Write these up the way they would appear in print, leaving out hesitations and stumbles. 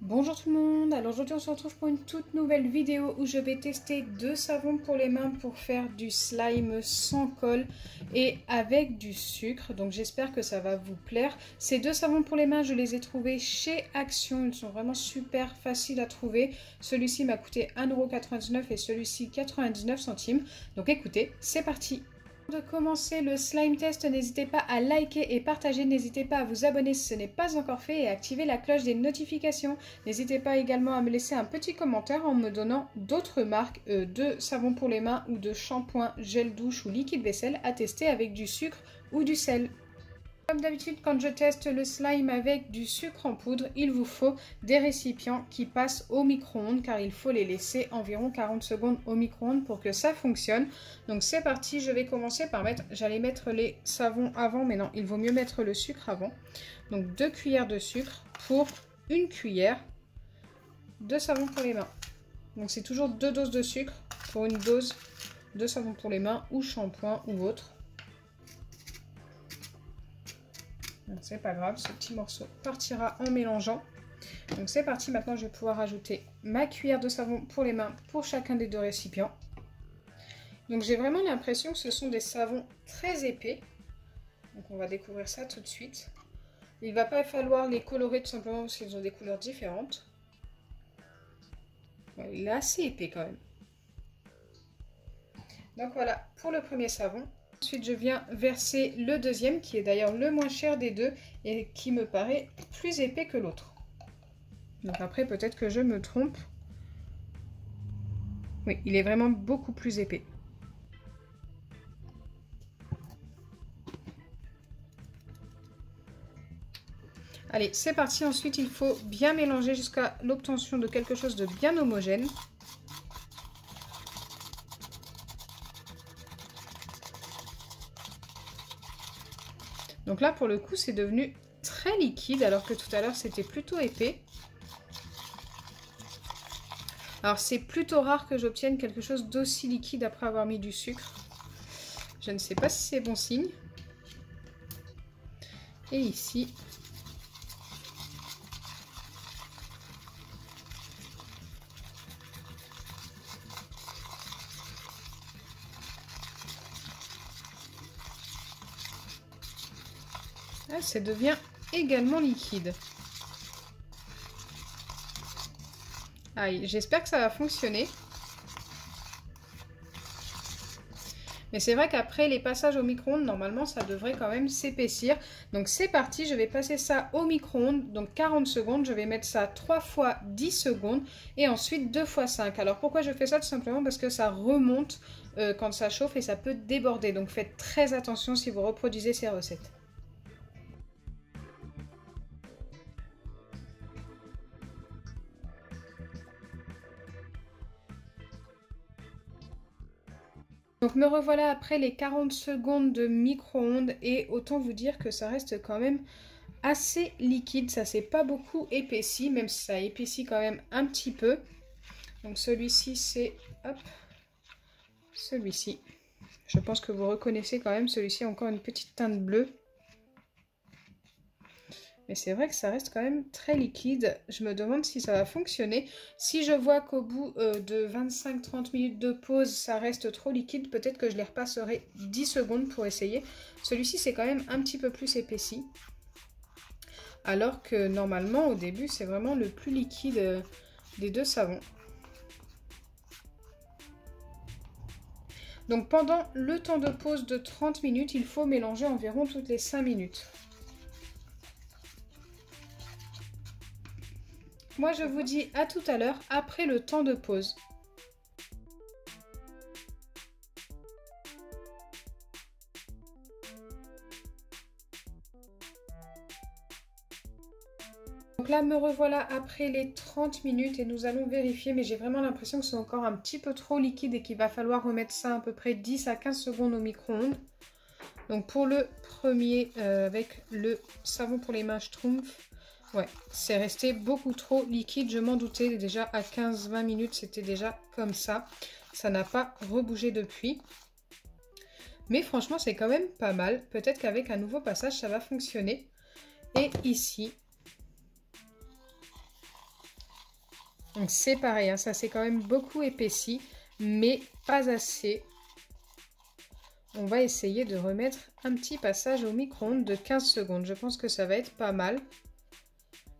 Bonjour tout le monde, alors aujourd'hui on se retrouve pour une toute nouvelle vidéo où je vais tester deux savons pour les mains pour faire du slime sans colle et avec du sucre, donc j'espère que ça va vous plaire. Ces deux savons pour les mains je les ai trouvés chez Action, ils sont vraiment super faciles à trouver. Celui-ci m'a coûté 1,99 € et celui-ci 99 centimes, donc écoutez, c'est parti! Avant de commencer le slime test, n'hésitez pas à liker et partager, n'hésitez pas à vous abonner si ce n'est pas encore fait et à activer la cloche des notifications. N'hésitez pas également à me laisser un petit commentaire en me donnant d'autres marques de savon pour les mains ou de shampoing, gel douche ou liquide vaisselle à tester avec du sucre ou du sel. Comme d'habitude, quand je teste le slime avec du sucre en poudre, il vous faut des récipients qui passent au micro-ondes car il faut les laisser environ 40 secondes au micro-ondes pour que ça fonctionne. Donc c'est parti, je vais commencer par j'allais mettre les savons avant, mais non, il vaut mieux mettre le sucre avant. Donc 2 cuillères de sucre pour 1 cuillère de savon pour les mains. Donc c'est toujours 2 doses de sucre pour une dose de savon pour les mains ou shampoing ou autre. C'est pas grave, ce petit morceau partira en mélangeant. Donc c'est parti, maintenant je vais pouvoir ajouter ma cuillère de savon pour les mains pour chacun des deux récipients. Donc j'ai vraiment l'impression que ce sont des savons très épais. Donc on va découvrir ça tout de suite. Il ne va pas falloir les colorer tout simplement parce qu'ils ont des couleurs différentes. Ouais, il est assez épais quand même. Donc voilà pour le premier savon. Ensuite, je viens verser le deuxième, qui est d'ailleurs le moins cher des deux et qui me paraît plus épais que l'autre. Donc après, peut-être que je me trompe. Oui, il est vraiment beaucoup plus épais. Allez, c'est parti. Ensuite, il faut bien mélanger jusqu'à l'obtention de quelque chose de bien homogène. Donc là, pour le coup, c'est devenu très liquide, alors que tout à l'heure, c'était plutôt épais. Alors, c'est plutôt rare que j'obtienne quelque chose d'aussi liquide après avoir mis du sucre. Je ne sais pas si c'est bon signe. Et ici... Ah, ça devient également liquide. Aïe, j'espère que ça va fonctionner. Mais c'est vrai qu'après les passages au micro-ondes, normalement, ça devrait quand même s'épaissir. Donc c'est parti, je vais passer ça au micro-ondes, donc 40 secondes. Je vais mettre ça 3 fois 10 secondes et ensuite 2 fois 5. Alors pourquoi je fais ça? Tout simplement parce que ça remonte quand ça chauffe et ça peut déborder. Donc faites très attention si vous reproduisez ces recettes. Donc me revoilà après les 40 secondes de micro-ondes et autant vous dire que ça reste quand même assez liquide. Ça s'est pas beaucoup épaissi, même si ça épaissit quand même un petit peu. Donc celui-ci c'est, hop, celui-ci. Je pense que vous reconnaissez quand même, celui-ci a encore une petite teinte bleue. Mais c'est vrai que ça reste quand même très liquide. Je me demande si ça va fonctionner. Si je vois qu'au bout de 25-30 minutes de pause, ça reste trop liquide, peut-être que je les repasserai 10 secondes pour essayer. Celui-ci, c'est quand même un petit peu plus épaissi. Alors que normalement, au début, c'est vraiment le plus liquide des deux savons. Donc pendant le temps de pause de 30 minutes, il faut mélanger environ toutes les 5 minutes. Moi, je vous dis à tout à l'heure, après le temps de pause. Donc là, me revoilà après les 30 minutes et nous allons vérifier, mais j'ai vraiment l'impression que c'est encore un petit peu trop liquide et qu'il va falloir remettre ça à peu près 10 à 15 secondes au micro-ondes. Donc pour le premier, avec le savon pour les mains Schtroumpf, ouais, c'est resté beaucoup trop liquide, je m'en doutais. Déjà à 15-20 minutes, c'était déjà comme ça. Ça n'a pas rebougé depuis. Mais franchement, c'est quand même pas mal. Peut-être qu'avec un nouveau passage, ça va fonctionner. Et ici, Donc c'est pareil, hein, ça s'est quand même beaucoup épaissi, mais pas assez. On va essayer de remettre un petit passage au micro-ondes de 15 secondes. Je pense que ça va être pas mal.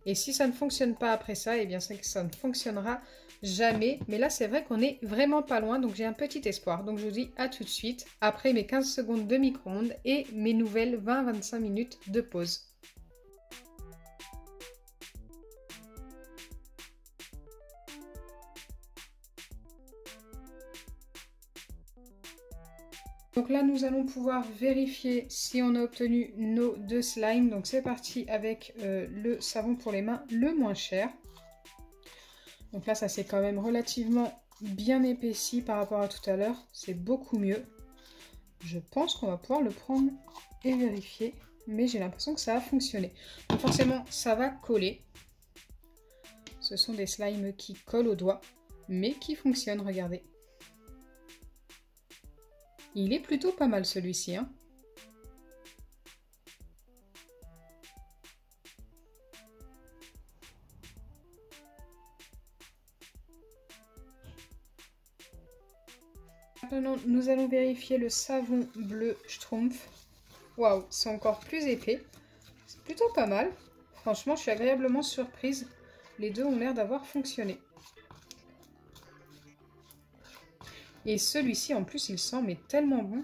Et si ça ne fonctionne pas après ça, eh bien c'est que ça ne fonctionnera jamais. Mais là, c'est vrai qu'on est vraiment pas loin, donc j'ai un petit espoir. Donc je vous dis à tout de suite, après mes 15 secondes de micro-ondes et mes nouvelles 20-25 minutes de pause. Donc là, nous allons pouvoir vérifier si on a obtenu nos 2 slimes. Donc c'est parti avec le savon pour les mains le moins cher. Donc là, ça s'est quand même relativement bien épaissi par rapport à tout à l'heure. C'est beaucoup mieux. Je pense qu'on va pouvoir le prendre et vérifier. Mais j'ai l'impression que ça a fonctionné. Donc forcément, ça va coller. Ce sont des slimes qui collent aux doigts, mais qui fonctionnent, regardez. Il est plutôt pas mal celui-ci, hein. Maintenant, nous allons vérifier le savon bleu Schtroumpf. Waouh, c'est encore plus épais. C'est plutôt pas mal. Franchement, je suis agréablement surprise. Les deux ont l'air d'avoir fonctionné. Et celui-ci, en plus, il sent mais tellement bon.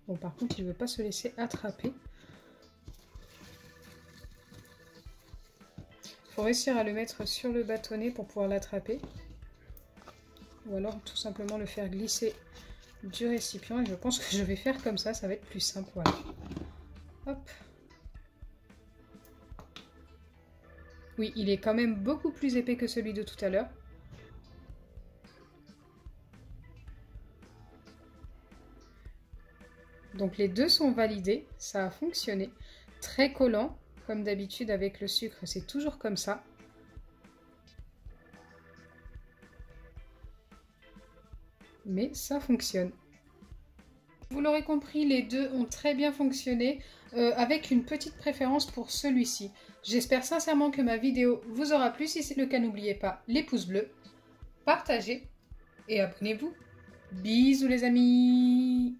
Bon, par contre, il ne veut pas se laisser attraper. Il faut réussir à le mettre sur le bâtonnet pour pouvoir l'attraper. Ou alors tout simplement le faire glisser du récipient. Et je pense que je vais faire comme ça va être plus simple. Voilà. Hop. Oui, il est quand même beaucoup plus épais que celui de tout à l'heure. Donc les deux sont validés, ça a fonctionné. Très collant, comme d'habitude avec le sucre, c'est toujours comme ça. Mais ça fonctionne. Vous l'aurez compris, les deux ont très bien fonctionné, avec une petite préférence pour celui-ci. J'espère sincèrement que ma vidéo vous aura plu. Si c'est le cas, n'oubliez pas les pouces bleus, partagez et abonnez-vous. Bisous les amis!